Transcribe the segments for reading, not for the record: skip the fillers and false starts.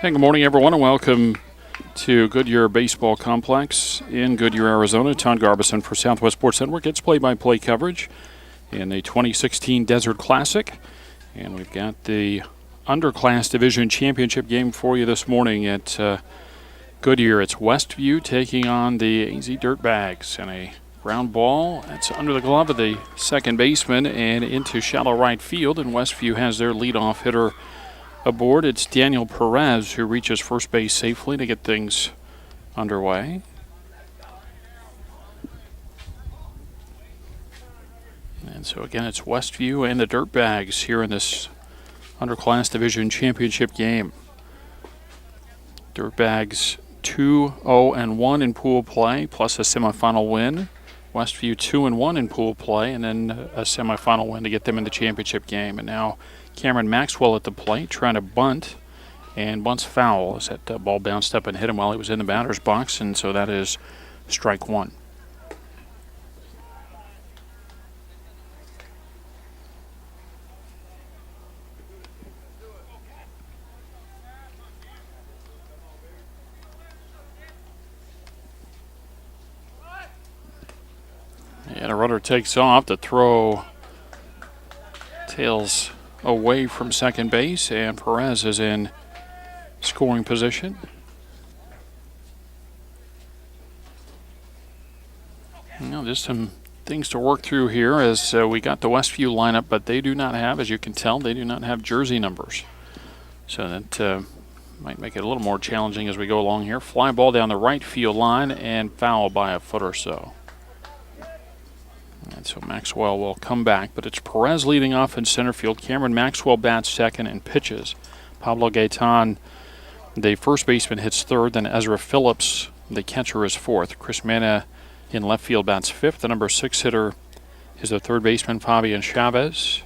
Hey, good morning, everyone, and welcome to Goodyear Baseball Complex in Goodyear, Arizona. Tom Garbison for Southwest Sports Network. It's play-by-play coverage in the 2016 Desert Classic. And we've got the Underclass Division Championship game for you this morning at Goodyear. It's Westview taking on the AZ Dirtbags. And a ground ball that's under the glove of the second baseman and into shallow right field. And Westview has their leadoff hitter aboard. It's Daniel Perez who reaches first base safely to get things underway. And so again, it's Westview and the Dirtbags here in this Underclass Division Championship game. Dirtbags 2-0-1 in pool play, plus a semifinal win. Westview 2-1 in pool play, and then a semifinal win to get them in the championship game. And now Cameron Maxwell at the plate trying to bunt, and bunts foul as that ball bounced up and hit him while he was in the batter's box, and so that is strike one. And a runner takes off. The throw tails away from second base, and Perez is in scoring position. Now, just some things to work through here as we got the Westview lineup, but they do not have, as you can tell, they do not have jersey numbers. So that might make it a little more challenging as we go along here. Fly ball down the right field line and foul by a foot or so. And so Maxwell will come back, but it's Perez leading off in center field. Cameron Maxwell bats second and pitches. Pablo Gaetan, the first baseman, hits third. Then Ezra Phillips, the catcher, is fourth. Chris Mena in left field bats fifth. The number 6 hitter is the third baseman, Fabian Chavez.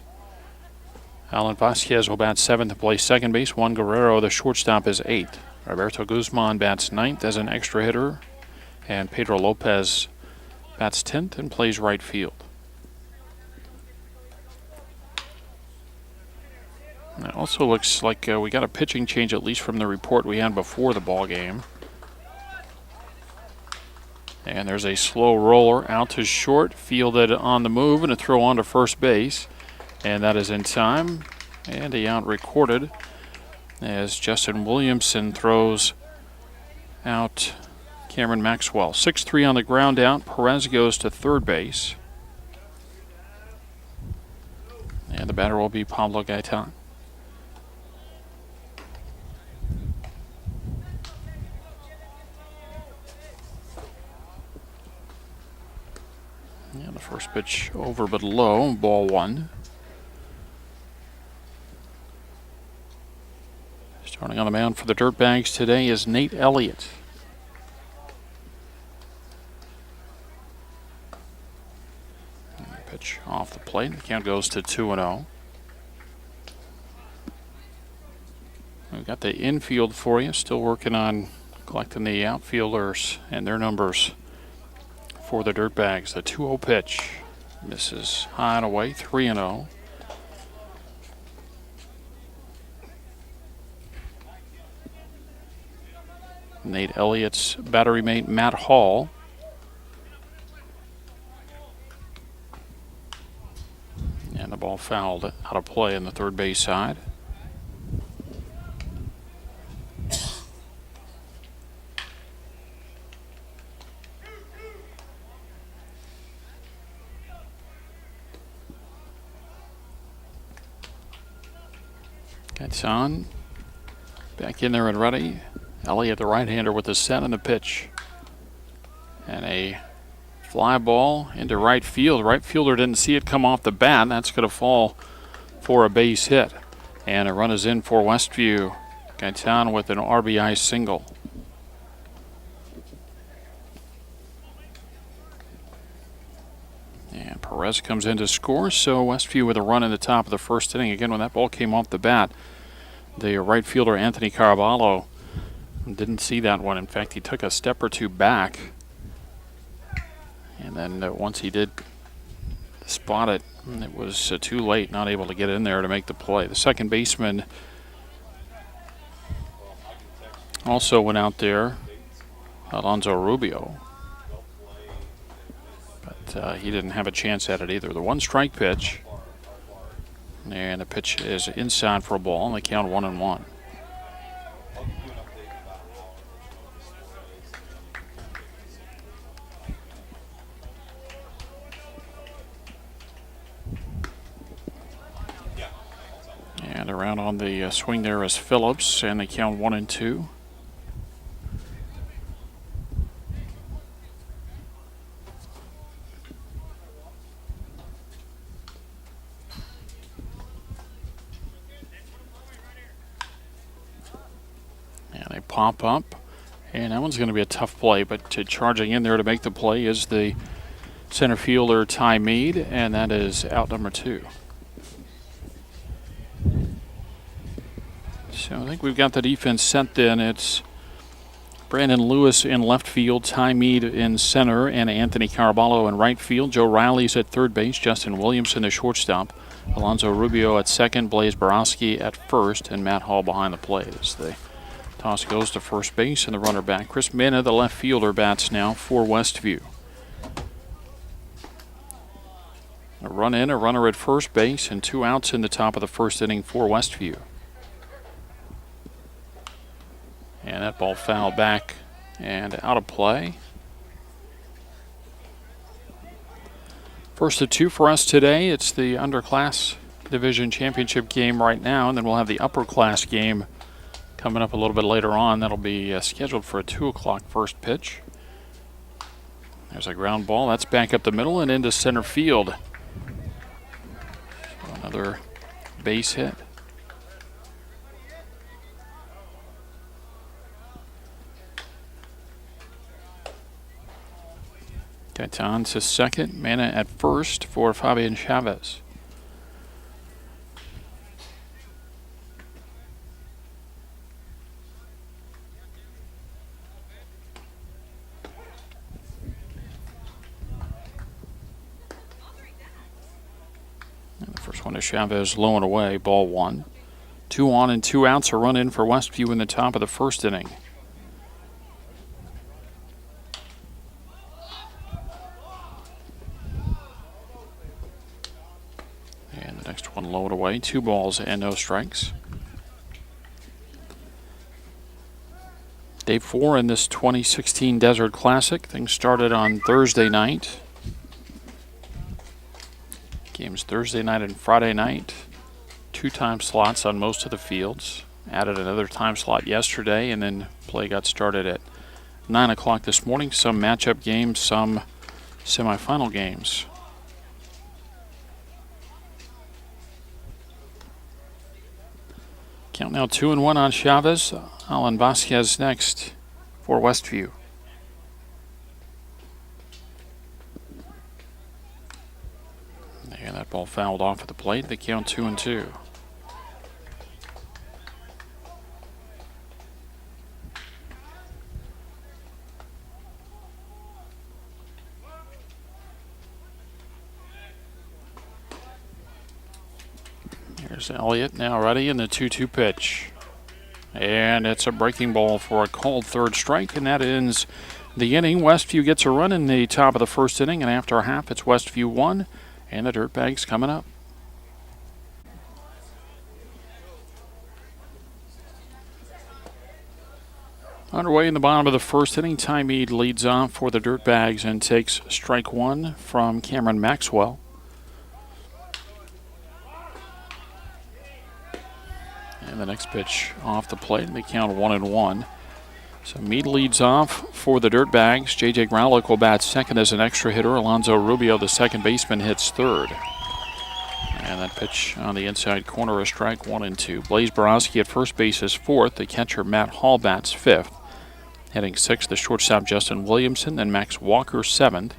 Alan Vasquez will bat seventh and play second base. Juan Guerrero, the shortstop, is eighth. Roberto Guzman bats ninth as an extra hitter. And Pedro Lopez bats 10th and plays right field. It also looks like we got a pitching change, at least from the report we had before the ball game. And there's a slow roller out to short, fielded on the move, and a throw on to first base. And that is in time. And a out recorded as Justin Williamson throws out Cameron Maxwell. 6-3 on the ground out. Perez goes to third base. And the batter will be Pablo Gaetan. And the first pitch over but low, ball one. Starting on the mound for the Dirtbags today is Nate Elliott. Pitch off the plate. The count goes to 2-0. We've got the infield for you. Still working on collecting the outfielders and their numbers for the Dirtbags. The 2-0 pitch misses high and away. 3-0. Nate Elliott's battery mate Matt Hall. And the ball fouled out of play in the third base side. Gets on. Back in there and ready. Elliott, the right-hander, with the set and the pitch. And a fly ball into right field. Right fielder didn't see it come off the bat, and that's going to fall for a base hit. And a run is in for Westview. Gaetan with an RBI single. And Perez comes in to score, so Westview with a run in the top of the first inning. Again, when that ball came off the bat, the right fielder Anthony Caraballo didn't see that one. In fact, he took a step or two back. And then once he did spot it, it was too late, not able to get in there to make the play. The second baseman Also went out there, Alonso Rubio. But he didn't have a chance at it either. The 1-strike pitch. And the pitch is inside for a ball, and they count 1-1. And around on the swing there is Phillips, and they count 1-2. And they pop up, and that one's going to be a tough play, but charging in there to make the play is the center fielder Ty Mead, and that is out number 2. So I think we've got the defense set then. It's Brandon Lewis in left field, Ty Mead in center, and Anthony Caraballo in right field. Joe Riley's at third base, Justin Williamson the shortstop, Alonso Rubio at second, Blaise Borowski at first, and Matt Hall behind the plate as the toss goes to first base and the runner back. Chris Mena, the left fielder, bats now for Westview. A run in, a runner at first base, and 2 outs in the top of the first inning for Westview. And that ball fouled back and out of play. First of 2 for us today. It's the Underclass Division Championship game right now, and then we'll have the Upper Class game coming up a little bit later on. That'll be scheduled for a 2 o'clock first pitch. There's a ground ball. That's back up the middle and into center field. So another base hit. Gaitan to second, Mena at first for Fabian Chavez. And the first one to Chavez, low and away, ball 1. 2 on and 2 outs, a run in for Westview in the top of the first inning. Next one low and away, 2 balls and no strikes. Day 4 in this 2016 Desert Classic. Things started on Thursday night. Games Thursday night and Friday night. 2 time slots on most of the fields. Added another time slot yesterday, and then play got started at 9 o'clock this morning. Some matchup games, some semifinal games. Count now 2-1 on Chavez. Alan Vasquez next for Westview. And that ball fouled off at the plate. They count 2-2. Here's Elliott now ready in the 2-2 pitch. And it's a breaking ball for a called third strike, and that ends the inning. Westview gets a run in the top of the first inning, and after a half, it's Westview 1, and the Dirtbags coming up. Underway in the bottom of the first inning, Ty Mead leads off for the Dirtbags and takes strike 1 from Cameron Maxwell. And the next pitch off the plate, and they count 1-1. So Mead leads off for the Dirtbags. J.J. Growlick will bat second as an extra hitter. Alonso Rubio, the second baseman, hits third. And that pitch on the inside corner, a strike, 1-2. Blaise Borowski at first base is fourth. The catcher Matt Hall bats fifth. Hitting sixth, the shortstop Justin Williamson, then Max Walker seventh.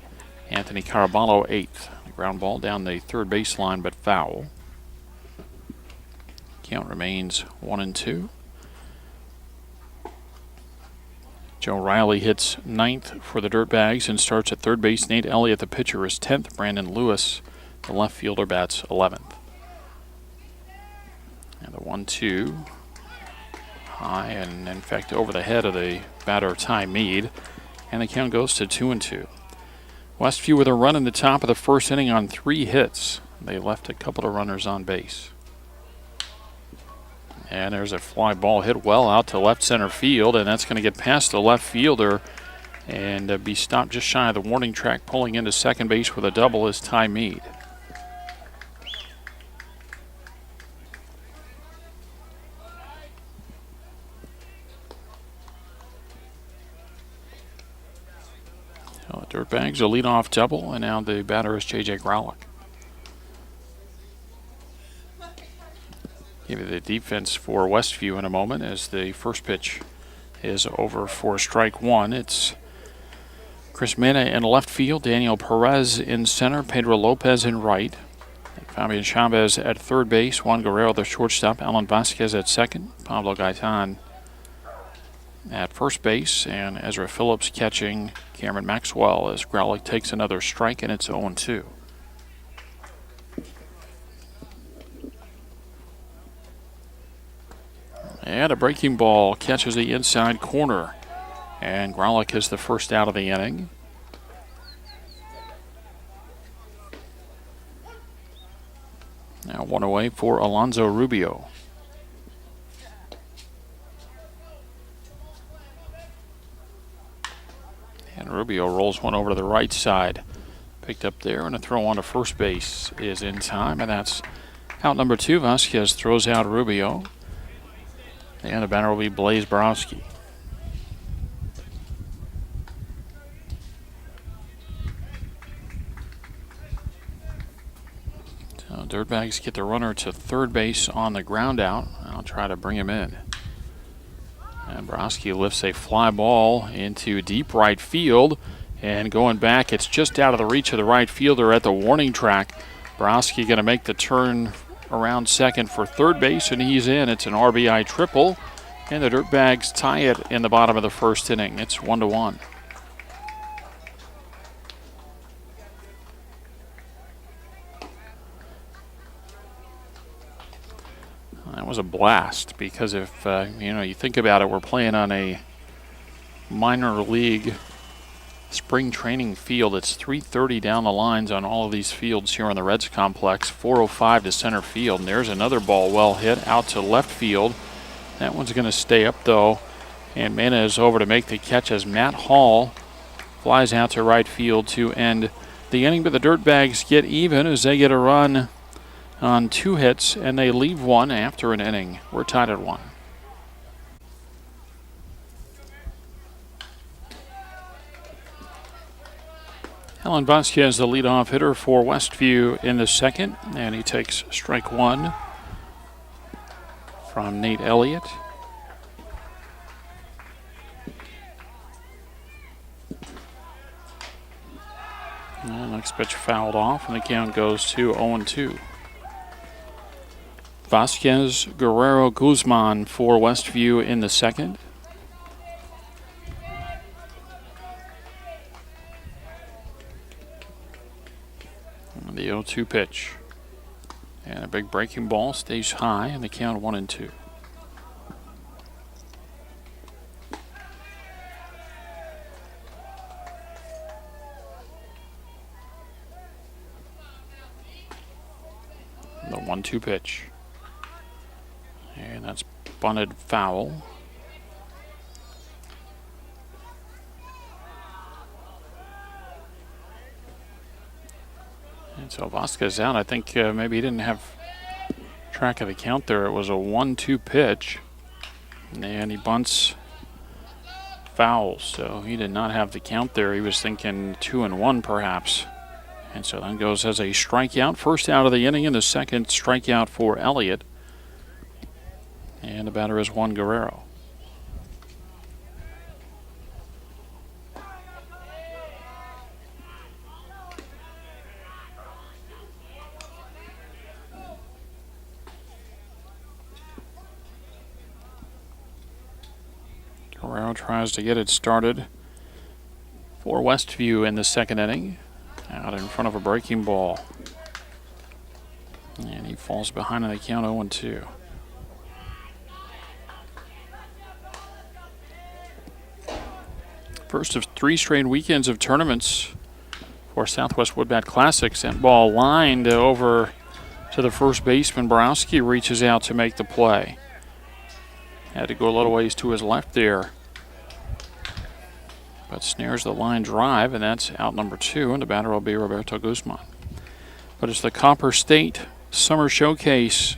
Anthony Caraballo eighth. The ground ball down the third baseline, but foul. Count remains 1-2. Joe Riley hits ninth for the Dirtbags and starts at third base. Nate Elliott, the pitcher, is 10th. Brandon Lewis, the left fielder, bats 11th. And the 1-2. high and, in fact, over the head of the batter, Ty Mead. And the count goes to 2-2. Westview with a run in the top of the first inning on 3 hits. They left a couple of runners on base. And there's a fly ball hit well out to left center field, and that's going to get past the left fielder and be stopped just shy of the warning track. Pulling into second base with a double is Ty Mead. So the Dirtbags a leadoff double, and now the batter is J.J. Growlick. Give you the defense for Westview in a moment as the first pitch is over for strike one. It's Chris Mena in left field, Daniel Perez in center, Pedro Lopez in right, Fabian Chavez at third base, Juan Guerrero the shortstop, Alan Vasquez at second, Pablo Gaitan at first base, and Ezra Phillips catching Cameron Maxwell as Growlick takes another strike, and it's 0-2. And a breaking ball catches the inside corner. And Growlick is the first out of the inning. Now one away for Alonzo Rubio. And Rubio rolls one over to the right side. Picked up there, and a throw on to first base is in time. And that's out number 2. Vasquez throws out Rubio. And the batter will be Blaze Borowski. So Dirtbags get the runner to third base on the ground out. I'll try to bring him in. And Borowski lifts a fly ball into deep right field. And going back, it's just out of the reach of the right fielder at the warning track. Borowski going to make the turn around second for third base, and he's in. It's an RBI triple, and the Dirtbags tie it in the bottom of the first inning. It's 1-1. That was a blast because if you think about it, we're playing on a minor league spring training field. It's 330 down the lines on all of these fields here on the Reds complex. 405 to center field, and there's another ball well hit out to left field. That one's going to stay up though, and Mena is over to make the catch as Matt Hall flies out to right field to end the inning. But the Dirtbags get even as they get a run on 2 hits, and they leave one after an inning. We're tied at 1. Alan Vasquez, the leadoff hitter for Westview in the second, and he takes strike 1 from Nate Elliott. And next pitch fouled off, and the count goes to 0-2. Vasquez, Guerrero, Guzman for Westview in the second. The 0-2 pitch. And a big breaking ball stays high, and the count 1-2. The 1-2 pitch. And that's bunted foul. And so Vasquez out. I think maybe he didn't have track of the count there. It was a 1-2 pitch, and he bunts foul. So he did not have the count there. He was thinking 2-1 perhaps. And so that goes as a strikeout. First out of the inning, and the second strikeout for Elliott. And the batter is Juan Guerrero. Guerrero tries to get it started for Westview in the second inning. Out in front of a breaking ball. And he falls behind on the count 0-2. First of 3 straight weekends of tournaments for Southwest Woodbat Classics. That ball lined over to the first baseman. Borowski reaches out to make the play. Had to go a little ways to his left there, but snares the line drive, and that's out number 2, and the batter will be Roberto Guzman. But it's the Copper State Summer Showcase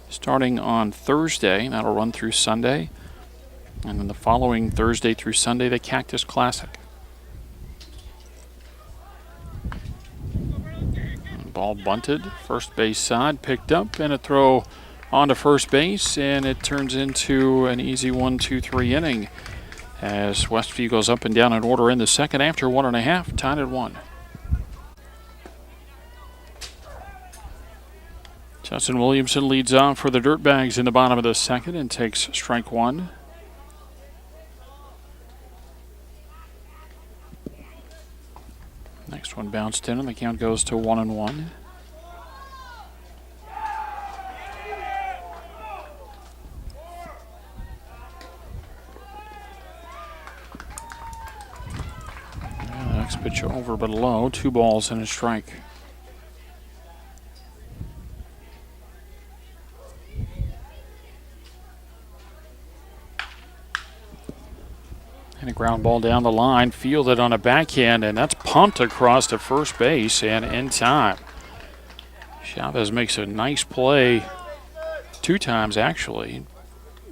starting on Thursday. That'll run through Sunday. And then the following Thursday through Sunday, the Cactus Classic. Ball bunted, first base side, picked up, and a throw onto first base, and it turns into an easy 1-2-3 inning as Westview goes up and down in order in the second after 1.5, tied at 1. Justin Williamson leads off for the Dirtbags in the bottom of the second and takes strike 1. Next one bounced in, and the count goes to 1-1. Next pitch over but low, 2 balls and a strike. And a ground ball down the line, fielded on a backhand, and that's pumped across to first base and in time. Chavez makes a nice play 2 times, actually.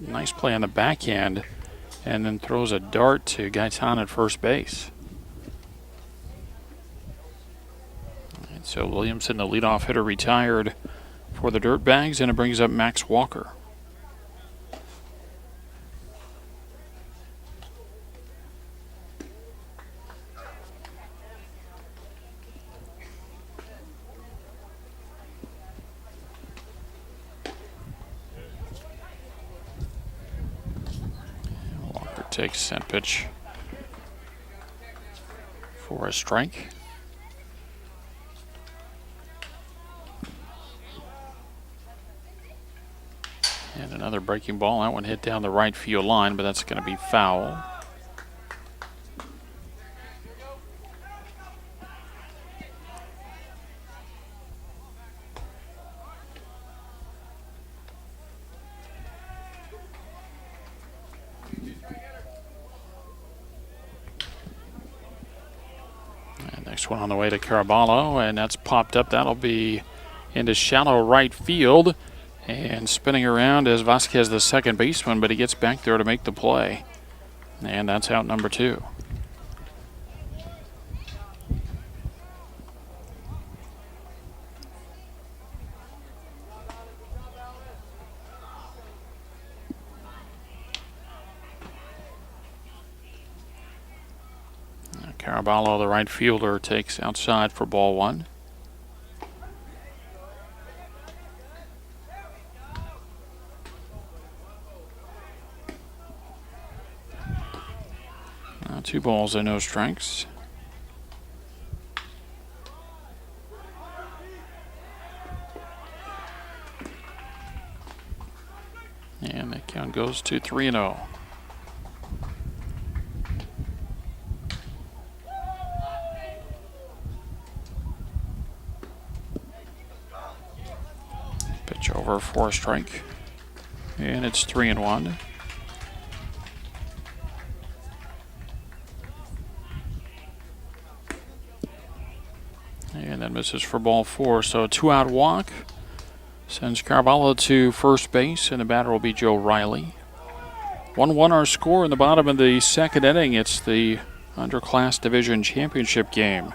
Nice play on the backhand, and then throws a dart to Gaitan at first base. And so Williamson, the leadoff hitter, retired for the Dirtbags, and it brings up Max Walker. Takes that pitch for a strike. And another breaking ball. That one hit down the right field line, but that's going to be foul. Next one on the way to Caraballo, and that's popped up. That'll be into shallow right field, and spinning around as Vasquez, the second baseman, but he gets back there to make the play. And that's out number 2. Caraballo, the right fielder, takes outside for ball 1. Now 2 balls and no strikes. And the count goes to 3-0. Pitch over for a strike, and it's 3-1. And that misses for ball 4, so a 2-out walk sends Caraballo to first base, and the batter will be Joe Riley. 1-1 our score in the bottom of the second inning. It's the Underclass Division Championship game.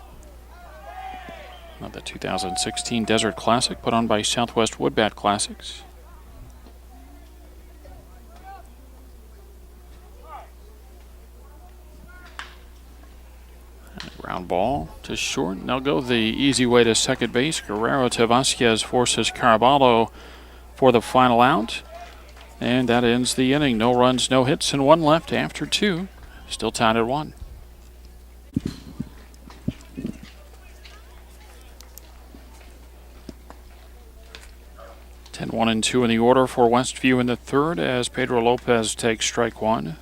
The 2016 Desert Classic put on by Southwest Woodbat Classics. Ground ball to short, and they'll go the easy way to second base. Guerrero to Vasquez forces Caraballo for the final out, and that ends the inning. No runs, no hits, and 1 left after 2. Still tied at 1. And 1 and 2 in the order for Westview in the third as Pedro Lopez takes strike 1.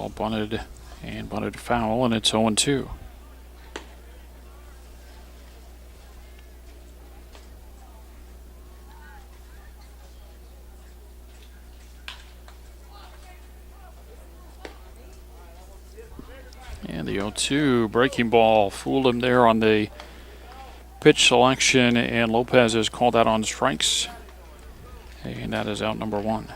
Ball bunted and bunted foul, and it's 0-2. And the 0-2 breaking ball fooled him there on the pitch selection, and Lopez is called out on strikes. And that is out number 1.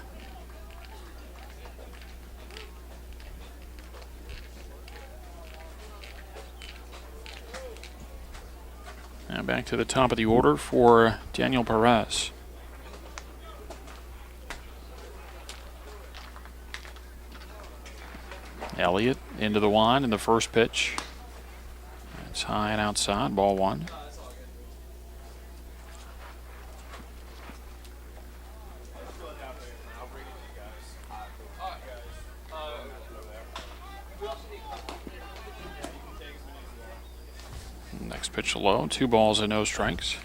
Now back to the top of the order for Daniel Perez. Elliott into the line in the first pitch. It's high and outside, ball 1. Next pitch low, 2 balls and no strikes.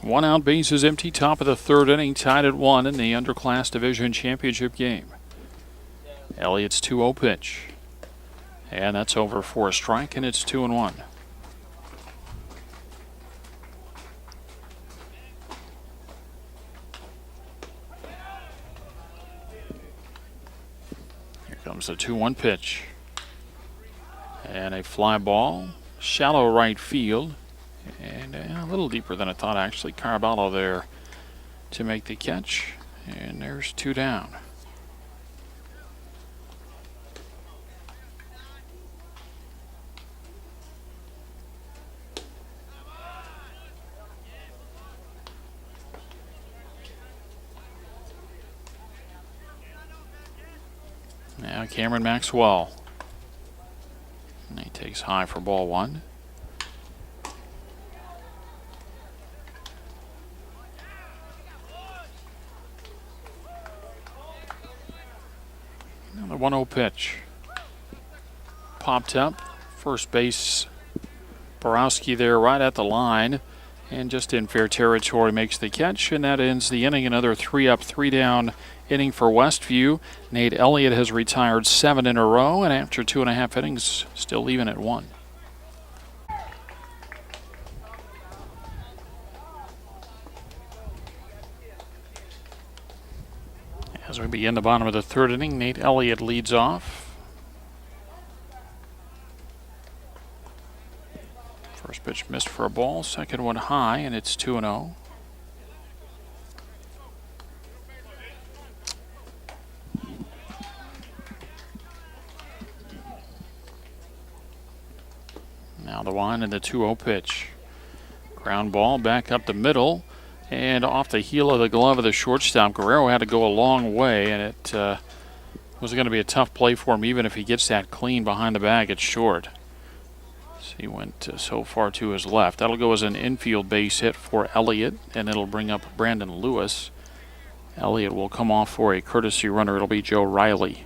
1 out, bases empty, top of the 3rd inning, tied at 1 in the Underclass Division Championship game. Elliott's 2-0 pitch. And that's over for a strike, and it's 2-1. Here comes the 2-1 pitch. And a fly ball, shallow right field. And a little deeper than I thought, actually. Caraballo there to make the catch. And there's 2 down. Now Cameron Maxwell. And he takes high for ball 1. The 1-0 pitch. Popped up. First base, Borowski there right at the line. And just in fair territory makes the catch. And that ends the inning. Another 3 up, 3 down inning for Westview. Nate Elliott has retired 7 in a row. And after 2.5 innings, still even at 1. As we begin the bottom of the 3rd inning, Nate Elliott leads off. First pitch missed for a ball, second one high, and it's 2-0. Now the 1 and the 2-0 pitch. Ground ball back up the middle. And off the heel of the glove of the shortstop, Guerrero had to go a long way, and it was going to be a tough play for him, even if he gets that clean behind the bag at short. So he went so far to his left. That'll go as an infield base hit for Elliott, and it'll bring up Brandon Lewis. Elliott will come off for a courtesy runner. It'll be Joe Riley.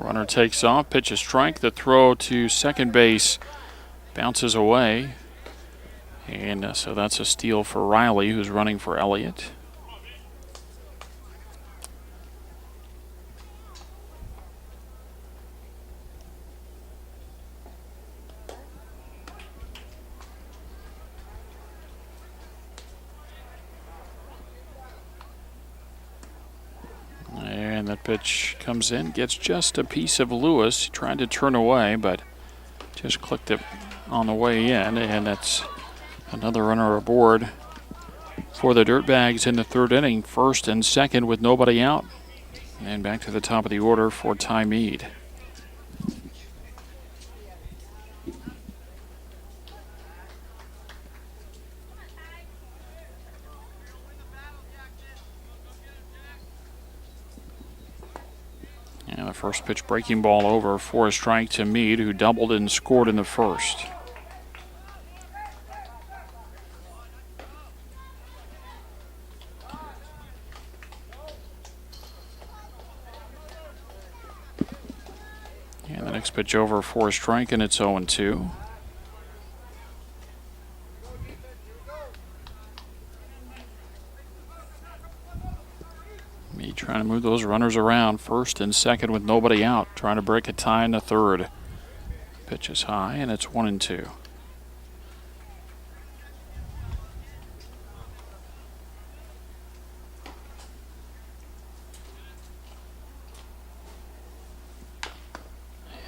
Runner takes off, pitch a strike. The throw to second base bounces away. And so that's a steal for Riley, who's running for Elliott. And that pitch comes in, gets just a piece of Lewis. He tried to turn away, but just clicked it on the way in. And that's another runner aboard for the Dirtbags in the 3rd inning. First and second with nobody out. And back to the top of the order for Ty Mead. And the first pitch breaking ball over for a strike to Mead, who doubled and scored in the first. Next pitch over for a strike, and it's 0-2. Me trying to move those runners around, first and second with nobody out, trying to break a tie in the third. Pitch is high, and it's 1-2.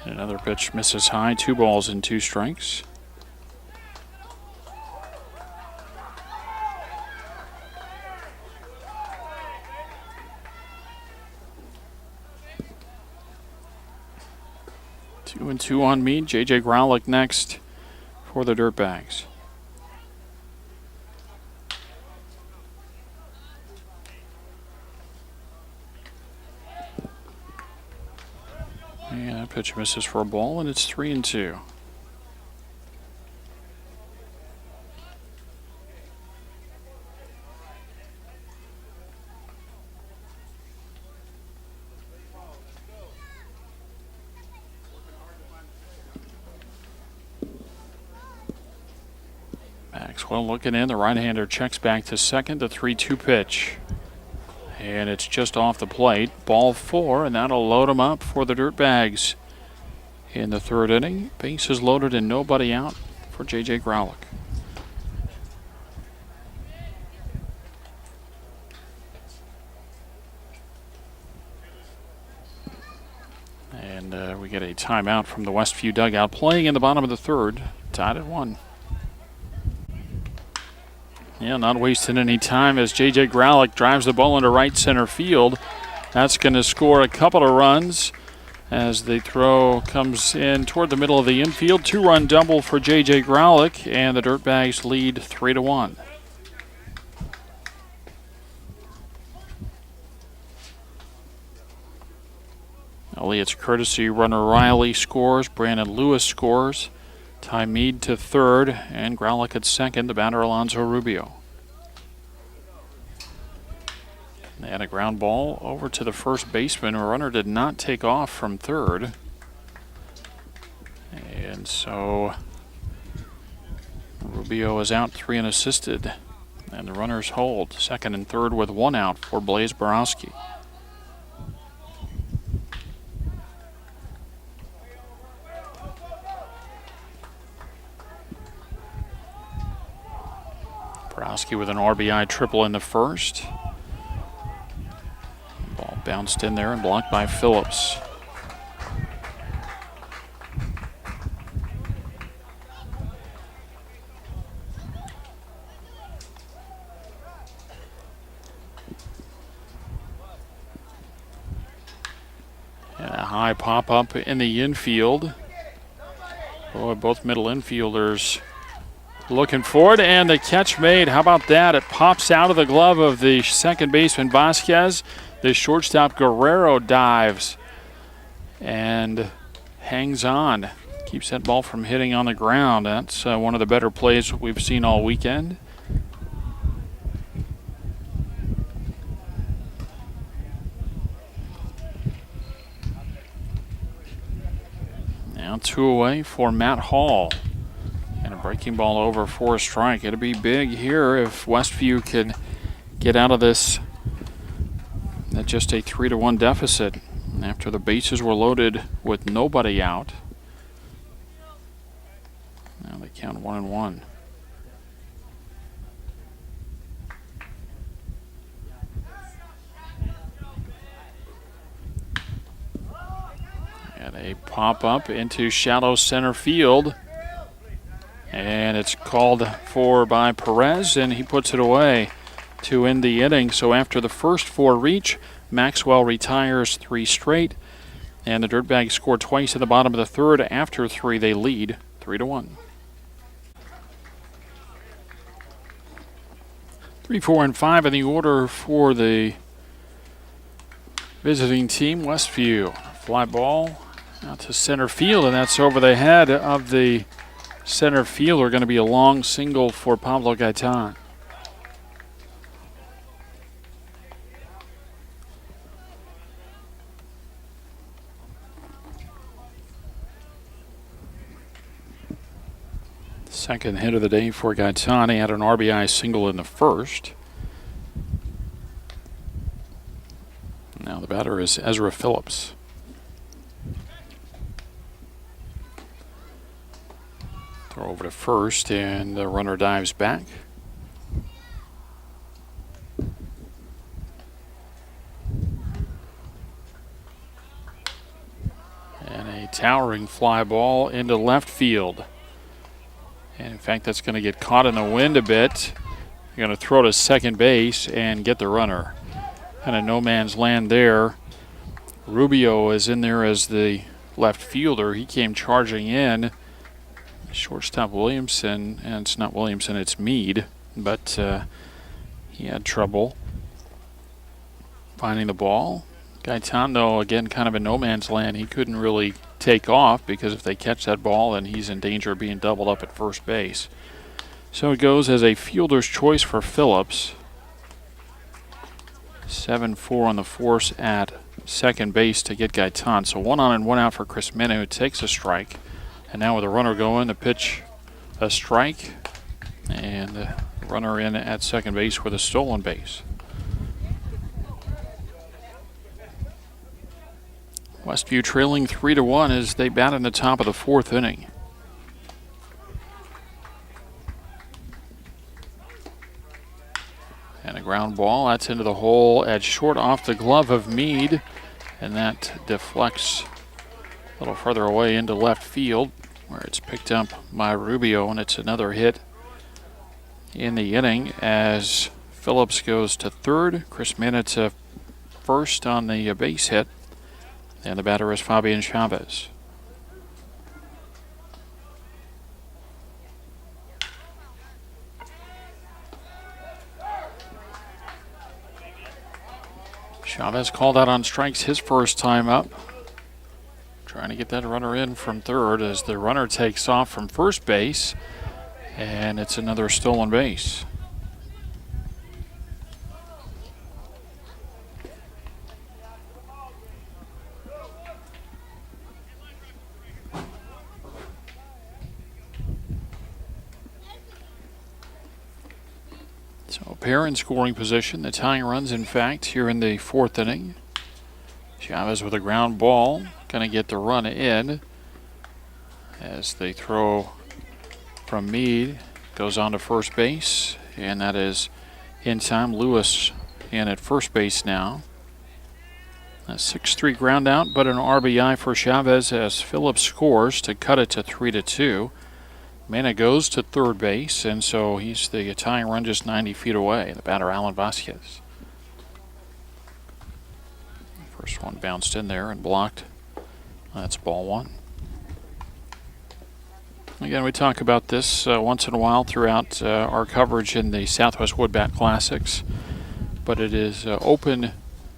And another pitch misses high, 2 balls and 2 strikes. Two and two on me. J.J. Growlick next for the Dirtbags. And that pitch misses for a ball, and it's 3-2. Maxwell looking in. The right-hander checks back to second. The 3-2 pitch. And it's just off the plate. Ball 4, and that'll load him up for the Dirtbags in the third inning. Bases loaded and nobody out for J.J. Growlick. And we get a timeout from the Westview dugout. Playing in the bottom of the third, tied at 1. Yeah, not wasting any time as J.J. Growlick drives the ball into right center field. That's going to score a couple of runs as the throw comes in toward the middle of the infield. 2-run double for J.J. Growlick, and the Dirtbags lead 3-1. Elliott's courtesy runner Riley scores. Brandon Lewis scores. Ty Mead to third, and Growlick at second, the batter Alonzo Rubio. And a ground ball over to the first baseman. A runner did not take off from third. And so Rubio is out, 3 unassisted. And the runners hold second and third with 1 out for Blaze Borowski. Borowski with an RBI triple in the first. Ball bounced in there and blocked by Phillips. And a high pop-up in the infield. Boy, both middle infielders looking for it, and the catch made. How about that? It pops out of the glove of the second baseman Vasquez. The shortstop Guerrero dives and hangs on. Keeps that ball from hitting on the ground. That's one of the better plays we've seen all weekend. Now 2 away for Matt Hall. And a breaking ball over for a strike. It'll be big here if Westview can get out of this at just a 3-1 deficit after the bases were loaded with nobody out. Now they count 1-1. And a pop up into shallow center field. And it's called for by Perez, and he puts it away to end the inning. So after the first 4 reach, Maxwell retires 3 straight, and the Dirtbags score twice in the bottom of the third. After 3, they lead 3-1. 3, 4, and 5 in the order for the visiting team, Westview. Fly ball out to center field, and that's over the head of the center fielder. Going to be a long single for Pablo Gaitan. Second hit of the day for Gaitan. He had an RBI single in the first. Now the batter is Ezra Phillips. Throw over to first, and the runner dives back. And a towering fly ball into left field. And in fact, that's going to get caught in the wind a bit. You're going to throw to second base and get the runner. Kind of no man's land there. Rubio is in there as the left fielder. He came charging in. Shortstop Williamson, and it's not Williamson, it's Meade, but he had trouble finding the ball. Gaitan, though, again, kind of in no man's land. He couldn't really take off because if they catch that ball, then he's in danger of being doubled up at first base. So it goes as a fielder's choice for Phillips. 7-4 on the force at second base to get Gaitan. So 1 on and 1 out for Chris Minna, who takes a strike. And now with a runner going, the pitch, a strike, and a runner in at second base with a stolen base. Westview trailing 3-1 as they bat in the top of the fourth inning. And a ground ball, that's into the hole at short off the glove of Meade, and that deflects a little further away into left field, where it's picked up by Rubio, and it's another hit in the inning as Phillips goes to third. Chris Minna to first on the base hit, and the batter is Fabian Chavez. Chavez called out on strikes his first time up. Trying to get that runner in from third as the runner takes off from first base, and it's another stolen base. So a pair in scoring position. The tying runs, in fact, here in the fourth inning. Chavez with a ground ball. Going to get the run in as they throw from Meade. Goes on to first base, and that is in time. Lewis in at first base now. A 6-3 ground out, but an RBI for Chavez as Phillips scores to cut it to 3-2. Minna goes to third base, and so he's the tying run just 90 feet away. The batter, Alan Vasquez. First one bounced in there and blocked. That's ball one. Again, we talk about this once in a while throughout our coverage in the Southwest Woodbat Classics, but it is open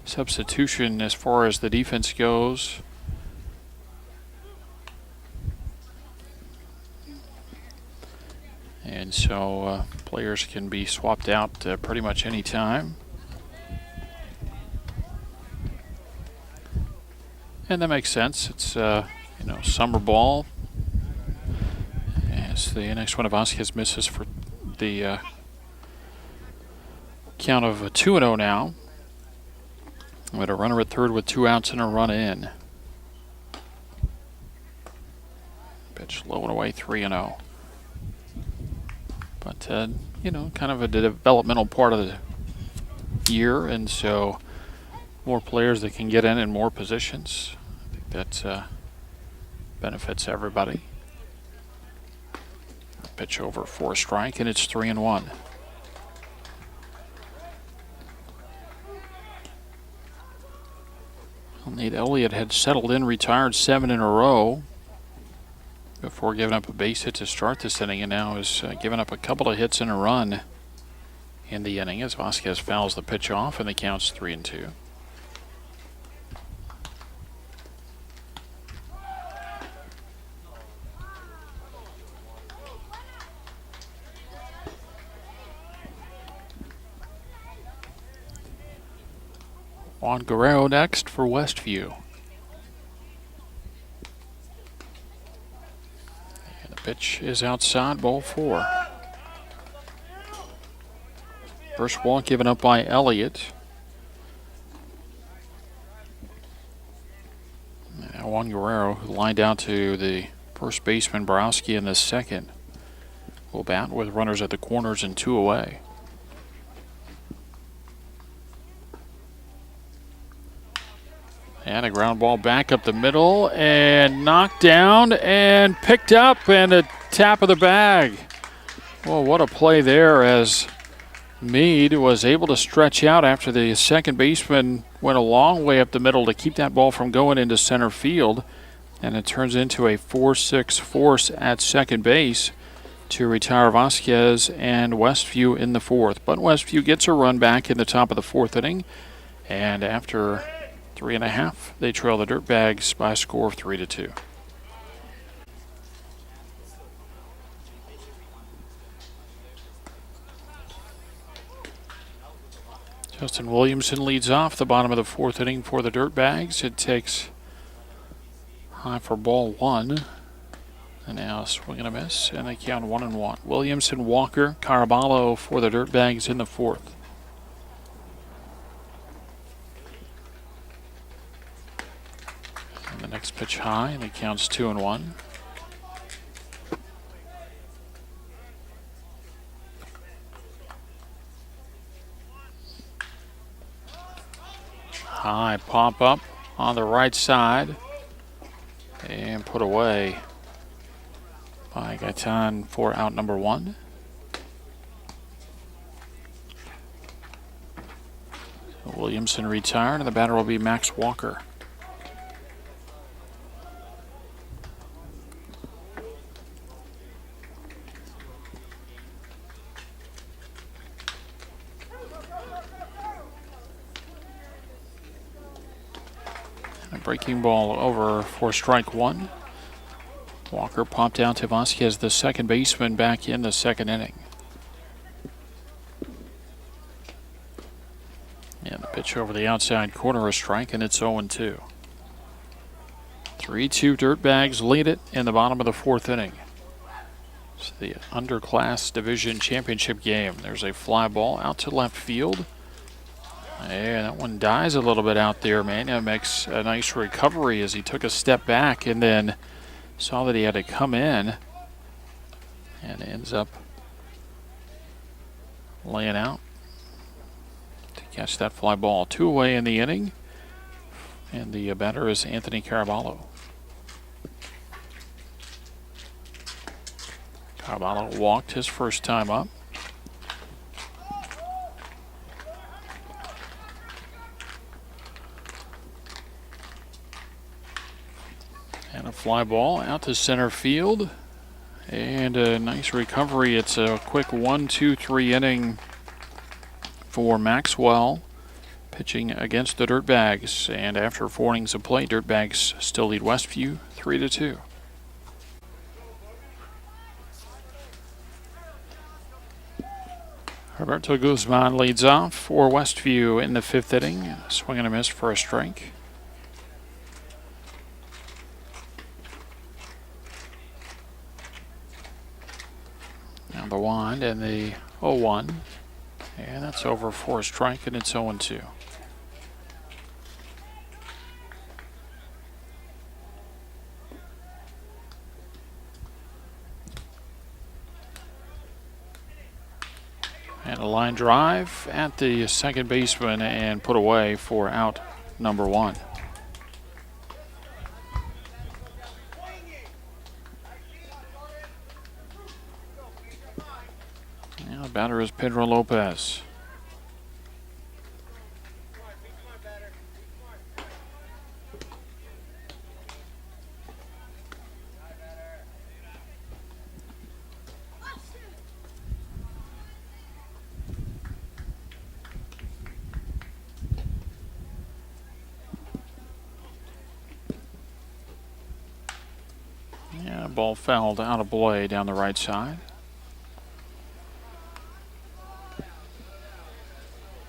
substitution as far as the defense goes. And so players can be swapped out pretty much any time. And that makes sense. It's summer ball. As the next one of Vasquez misses for the count of 2-0 now. With a runner at third with 2 outs and a run in. Pitch low and away, 3-0. But kind of a developmental part of the year, and so more players that can get in more positions. I think that benefits everybody. Pitch over for a strike, and it's 3-1. Nate Elliott had settled in, retired 7 in a row before giving up a base hit to start this inning, and now has given up a couple of hits and a run in the inning as Vasquez fouls the pitch off, and the count's 3-2. Juan Guerrero next for Westview. And the Pitch is outside, ball 4. First walk given up by Elliott. Now Juan Guerrero, who lined out to the first baseman Borowski in the second, will bat with runners at the corners and 2 away. And a ground ball back up the middle and knocked down and picked up and a tap of the bag. Well, what a play there as Meade was able to stretch out after the second baseman went a long way up the middle to keep that ball from going into center field. And it turns into a 4-6 force at second base to retire Vasquez and Westview in the 4th. But Westview gets a run back in the top of the 4th inning. And after 3.5, they trail the Dirtbags by a score of 3-2. Justin Williamson leads off the bottom of the 4th inning for the Dirtbags. It takes high for ball 1. And now a swing and a miss, and they count 1-1. Williamson, Walker, Caraballo for the Dirtbags in the 4th. And the next pitch high, and it counts 2-1. High pop up on the right side and put away by Gaitan for out number 1. Williamson retired, and the batter will be Max Walker. A breaking ball over for strike 1. Walker popped out to Vasquez, the second baseman, back in the second inning. And the pitch over the outside corner, a strike, and it's 0-2. 3-2 Dirtbags lead it in the bottom of the 4th inning. It's the Underclass Division Championship game. There's a fly ball out to left field. And that one dies a little bit out there. Mania makes a nice recovery as he took a step back and then saw that he had to come in and ends up laying out to catch that fly ball. 2 away in the inning, and the batter is Anthony Caraballo. Caraballo walked his first time up. And a fly ball out to center field. And a nice recovery. It's a quick 1-2-3 inning for Maxwell, pitching against the Dirtbags. And after 4 innings of play, Dirtbags still lead Westview 3-2. Roberto Guzman leads off for Westview in the 5th inning. Swing and a miss for a strike. Now the wind and the 0-1. And that's over for a strike, and it's 0-2. And a line drive at the second baseman and put away for out number 1. Now the batter is Pedro Lopez. Yeah, ball fouled out of play down the right side.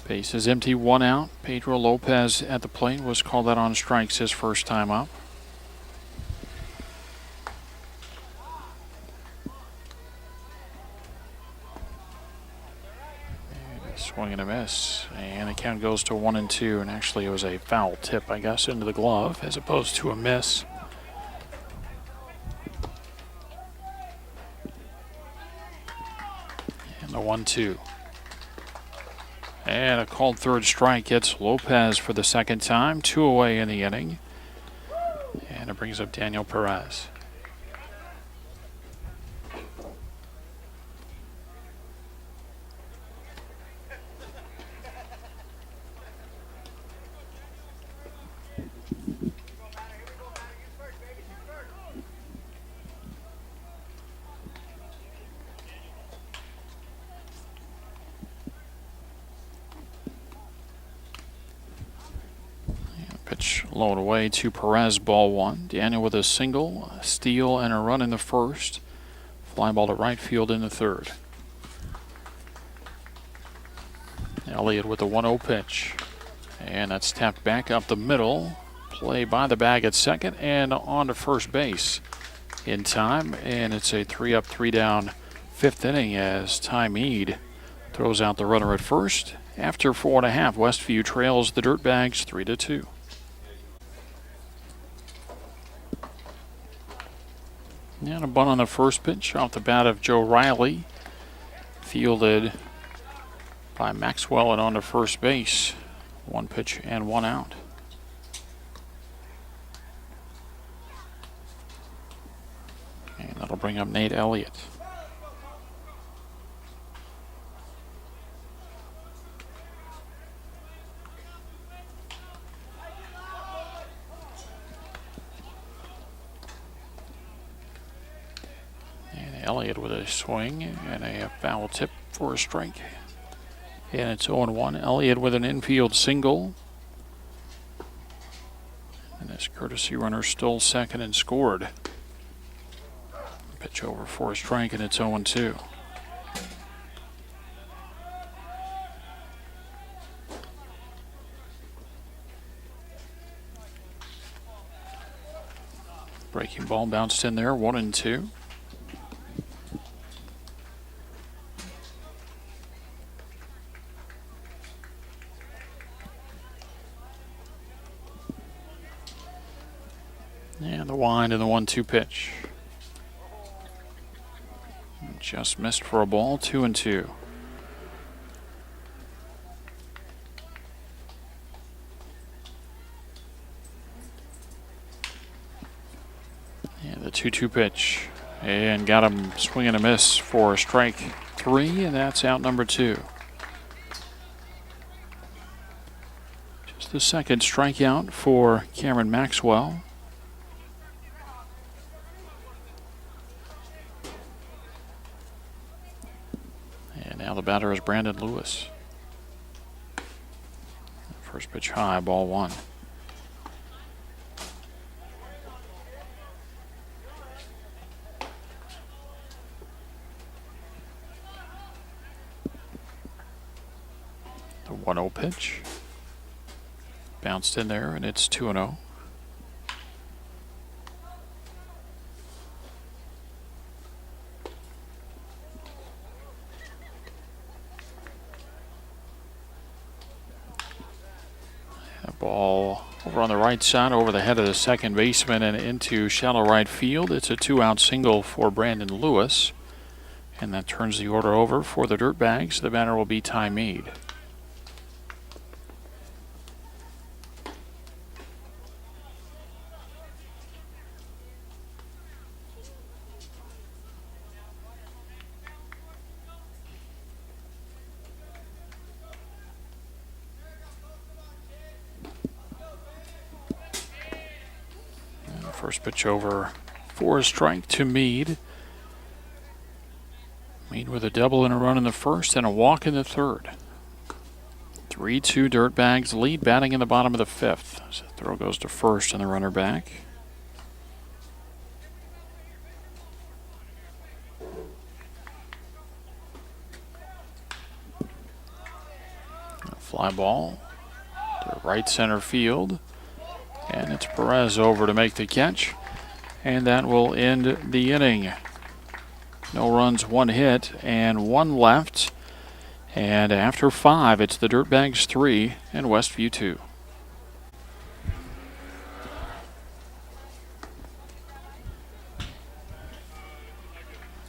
Base is empty, 1 out. Pedro Lopez at the plate was called out on strikes his first time up. Swing and a miss, and the count goes to 1-2. And actually, it was a foul tip, I guess, into the glove as opposed to a miss. And the 1-2. And a called third strike gets Lopez for the second time. 2 away in the inning. And it brings up Daniel Perez. Pitch low and away to Perez, ball 1. Daniel with a single, a steal, and a run in the first. Fly ball to right field in the third. Elliott with the 1-0 pitch. And that's tapped back up the middle. Play by the bag at second and on to first base in time. And it's a 3-up, 3-down fifth inning as Ty Mead throws out the runner at first. After 4.5, Westview trails the Dirtbags 3-2. And a bunt on the first pitch off the bat of Joe Riley. Fielded by Maxwell and on to first base. 1 pitch and 1 out. And that'll bring up Nate Elliott. Elliott with a swing and a foul tip for a strike. And it's 0-1. Elliott with an infield single. And this courtesy runner stole second and scored. Pitch over for a strike, and it's 0-2. Breaking ball bounced in there, 1-2. And the wind and the 1-2 pitch. Just missed for a ball, 2-2. And the 2-2 pitch. And got him swinging a miss for strike 3, and that's out number 2. Just the second strikeout for Cameron Maxwell. Now the batter is Brandon Lewis. First pitch high, ball 1. The 1-0 pitch. Bounced in there, and it's 2-0. Ball over on the right side, over the head of the second baseman and into shallow right field. It's a 2-out single for Brandon Lewis. And that turns the order over for the Dirtbags. The batter will be Ty Mead. First pitch over for a strike to Mead. Mead with a double and a run in the first and a walk in the third. 3-2 Dirtbags lead, batting in the bottom of the 5th. So the throw goes to first and the runner back. A fly ball to right center field. And it's Perez over to make the catch. And that will end the inning. No runs, 1 hit, and 1 left. And after 5, it's the Dirtbags 3 and Westview 2.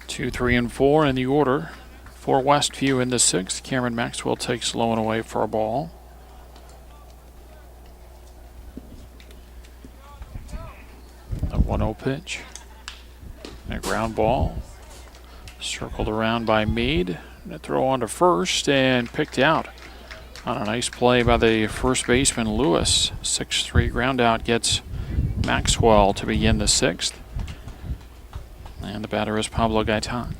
Two, 3, and 4 in the order. For Westview in the 6th, Cameron Maxwell takes low and away for a ball. A 1-0 pitch. And a ground ball. Circled around by Meade. And a throw on to first and picked out on a nice play by the first baseman, Lewis. 6-3 ground out gets Maxwell to begin the 6th. And the batter is Pablo Gaitan.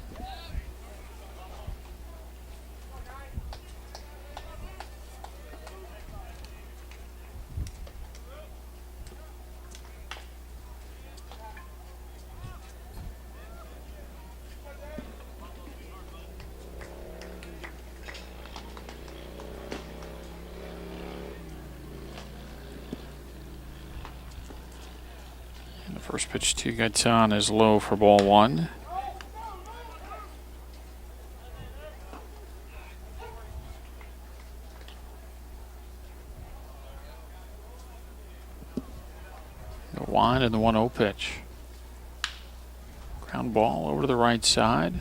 First pitch to Gaitan is low for ball 1. The wind and the 1-0 pitch. Ground ball over to the right side.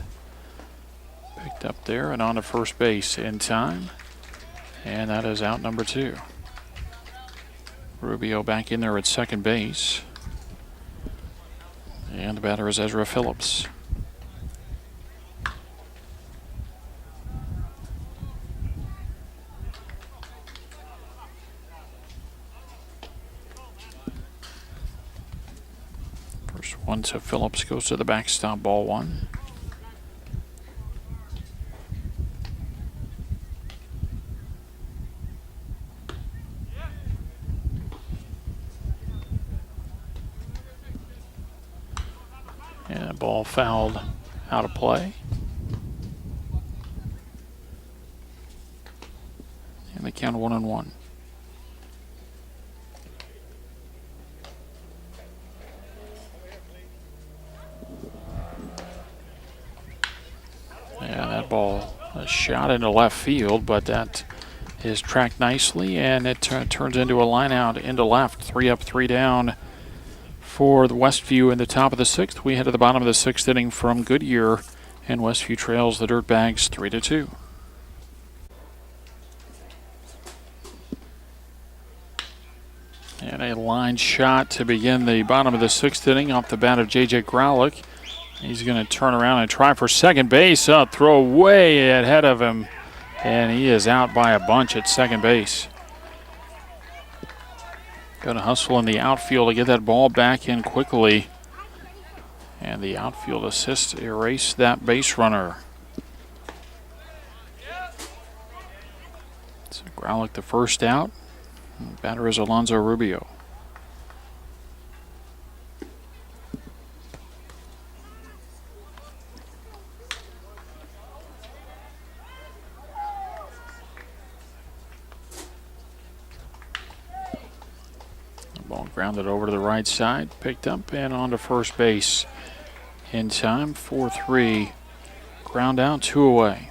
Picked up there and on to first base in time. And that is out number 2. Rubio back in there at second base. And the batter is Ezra Phillips. First one to Phillips goes to the backstop, ball 1. And ball fouled out of play. And they count 1-1. Yeah, that ball shot into left field, but that is tracked nicely, and it turns into a line out into left. 3 up, 3 down. For the Westview in the top of the 6th, we head to the bottom of the 6th inning from Goodyear, and Westview trails the Dirtbags 3-2. And a line shot to begin the bottom of the 6th inning off the bat of J.J. Growlick. He's going to turn around and try for second base. Throw way ahead of him, and he is out by a bunch at second base. Going to hustle in the outfield to get that ball back in quickly. And the outfield assist erase that base runner. So Growlick the first out. And the batter is Alonzo Rubio. Ball grounded over to the right side, picked up and on to first base in time. 4-3, ground out, 2 away.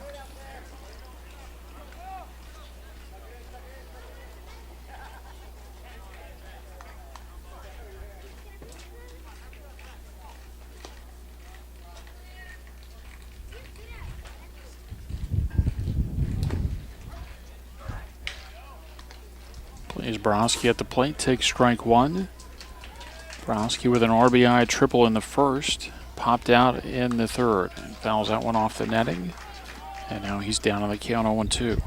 Plays Browski at the plate, takes strike 1. Browski with an RBI triple in the first, popped out in the 3rd, and fouls that one off the netting. And now he's down on the count 0-2.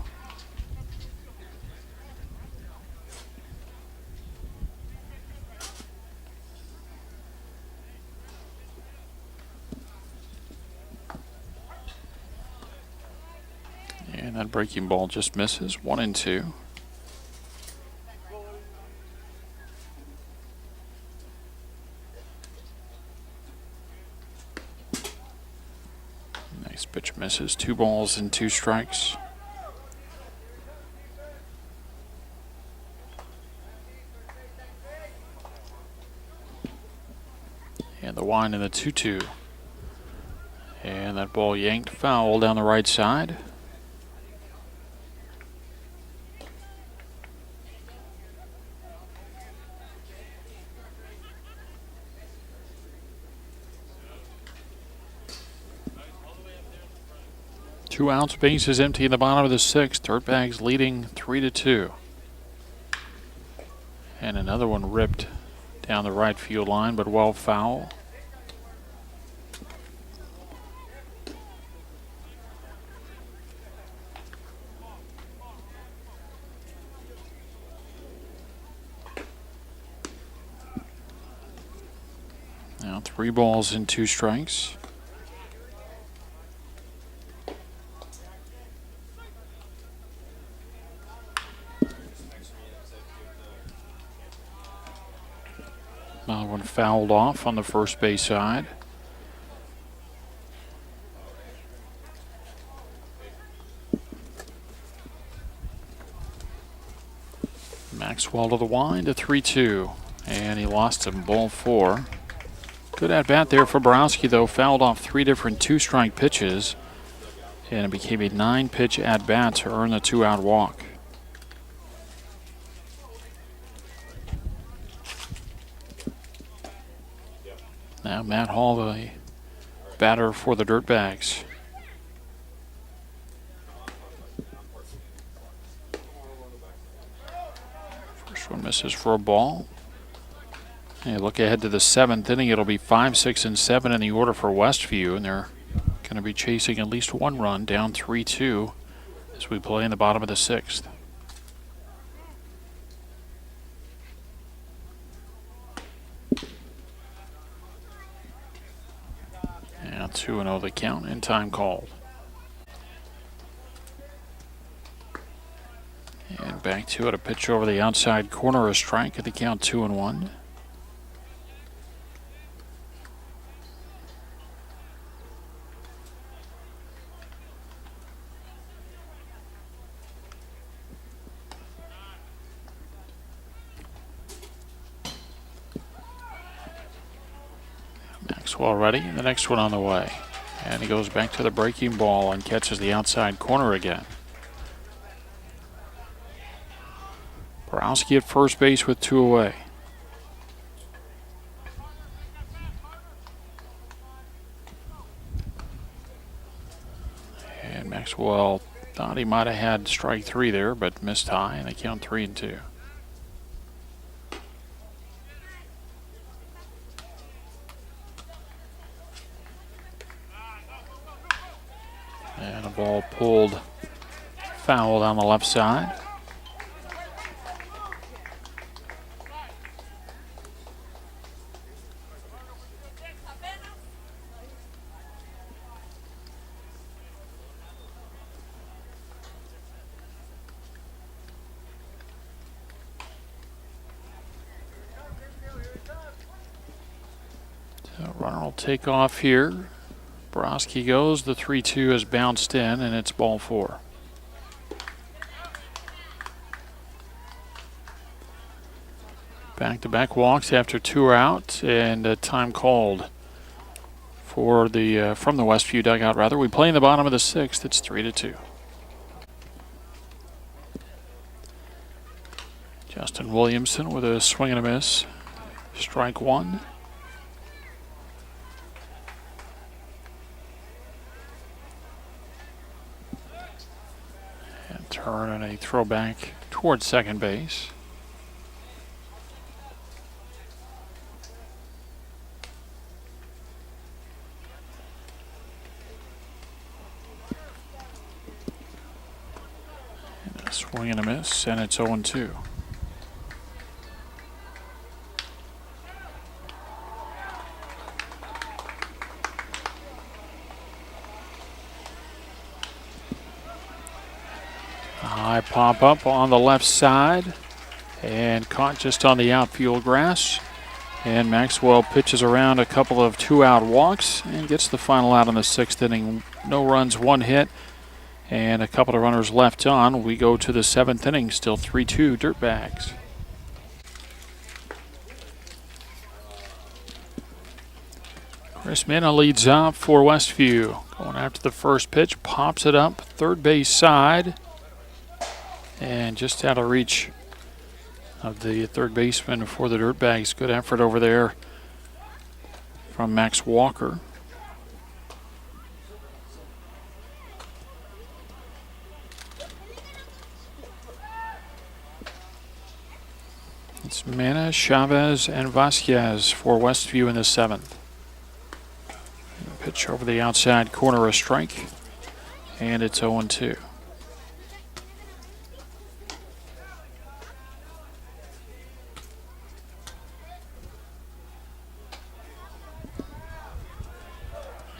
And that breaking ball just misses, 1-2. Nice pitch misses, 2 balls and 2 strikes. And the wind in the 2-2. And that ball yanked foul down the right side. 2 outs, bases empty in the bottom of the 6th. Dirtbags leading 3-2. And another one ripped down the right field line, but well foul. Now 3 balls and 2 strikes. Another one fouled off on the first base side. Maxwell to the wind, a 3-2. And he lost him, ball 4. Good at bat there for Borowski, though. Fouled off 3 different 2-strike pitches. And it became a 9-pitch at bat to earn the 2-out walk. Now Matt Hall, the batter for the Dirtbags. First one misses for a ball. And look ahead to the 7th inning. It'll be 5, 6, and 7 in the order for Westview, and they're going to be chasing at least 1 run, down 3-2 as we play in the bottom of the 6th. And 2-0 the count, and time called. And back to it, a pitch over the outside corner, a strike at the count, 2-1. Maxwell ready, and the next one on the way. And he goes back to the breaking ball and catches the outside corner again. Borowski at first base with 2 away. And Maxwell thought he might have had strike 3 there, but missed high, and they count 3-2. And a ball pulled foul down the left side. So runner will take off here. Borowski goes, the 3-2 has bounced in, and it's ball 4. Back-to-back walks after 2 are out, and time called for the from the Westview dugout. Rather, we play in the bottom of the 6th. It's 3-2. Justin Williamson with a swing and a miss. Strike 1. Turn and a throw back towards second base. And a swing and a miss, and it's 0-2. High pop up on the left side and caught just on the outfield grass. And Maxwell pitches around a couple of 2-out walks and gets the final out in the 6th inning. No runs, 1 hit, and a couple of runners left on. We go to the 7th inning, still 3-2 Dirtbags. Chris Minna leads up for Westview. Going after the first pitch, pops it up, third base side. And just out of reach of the third baseman for the Dirtbags. Good effort over there from Max Walker. It's Mena, Chavez, and Vasquez for Westview in the 7th. Pitch over the outside corner, a strike, and it's 0-2.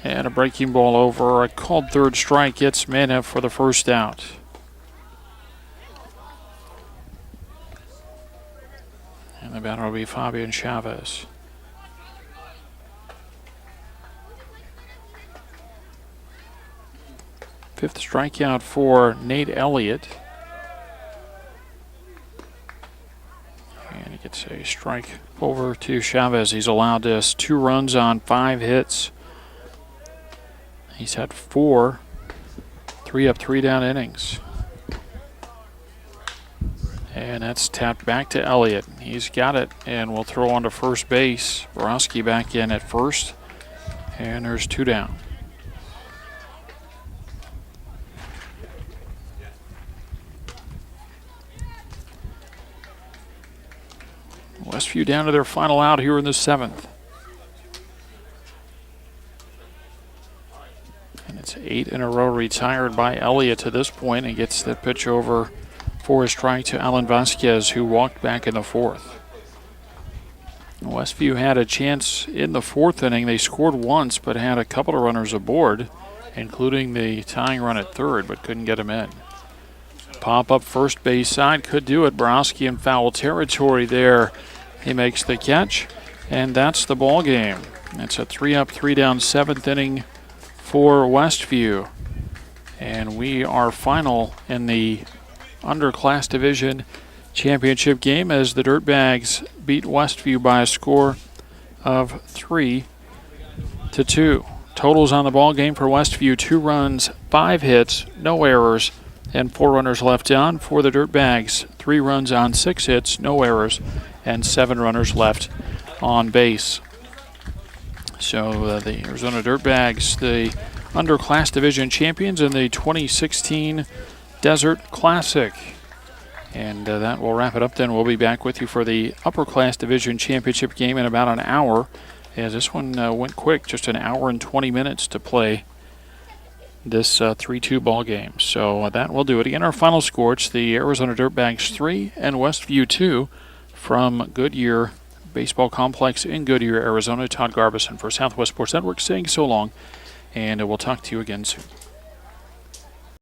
And a breaking ball over, a called third strike, gets Mena for the first out. And the batter will be Fabian Chavez. Fifth strikeout for Nate Elliott. And he gets a strike over to Chavez. He's allowed us 2 runs on 5 hits. He's had 4 3-up, 3-down innings. And that's tapped back to Elliott. He's got it and will throw on to first base. Borowski back in at first. And there's 2 down. Westview down to their final out here in the 7th. And it's 8 in a row retired by Elliott to this point, and gets the pitch over for a strike to Alan Vasquez, who walked back in the 4th. Westview had a chance in the 4th inning. They scored once, but had a couple of runners aboard, including the tying run at 3rd, but couldn't get him in. Pop up first base side could do it. Borowski in foul territory there. He makes the catch, and that's the ball game. It's a 3-up, 3-down 7th inning for Westview. And we are final in the Underclass Division Championship game as the Dirtbags beat Westview by a score of 3-2. Totals on the ball game for Westview: 2 runs, 5 hits, no errors, and 4 runners left on. For the Dirtbags, 3 runs on 6 hits, no errors, and 7 runners left on base. So the Arizona Dirtbags, the Underclass Division champions in the 2016 Desert Classic. And that will wrap it up then. We'll be back with you for the Upper Class Division Championship game in about an hour, as this one went quick, just an hour and 20 minutes to play this 3-2 ball game. So that will do it. Again, our final score, it's the Arizona Dirtbags 3 and Westview 2 from Goodyear Baseball Complex in Goodyear, Arizona. Todd Garbison for Southwest Sports Network saying so long, and we'll talk to you again soon.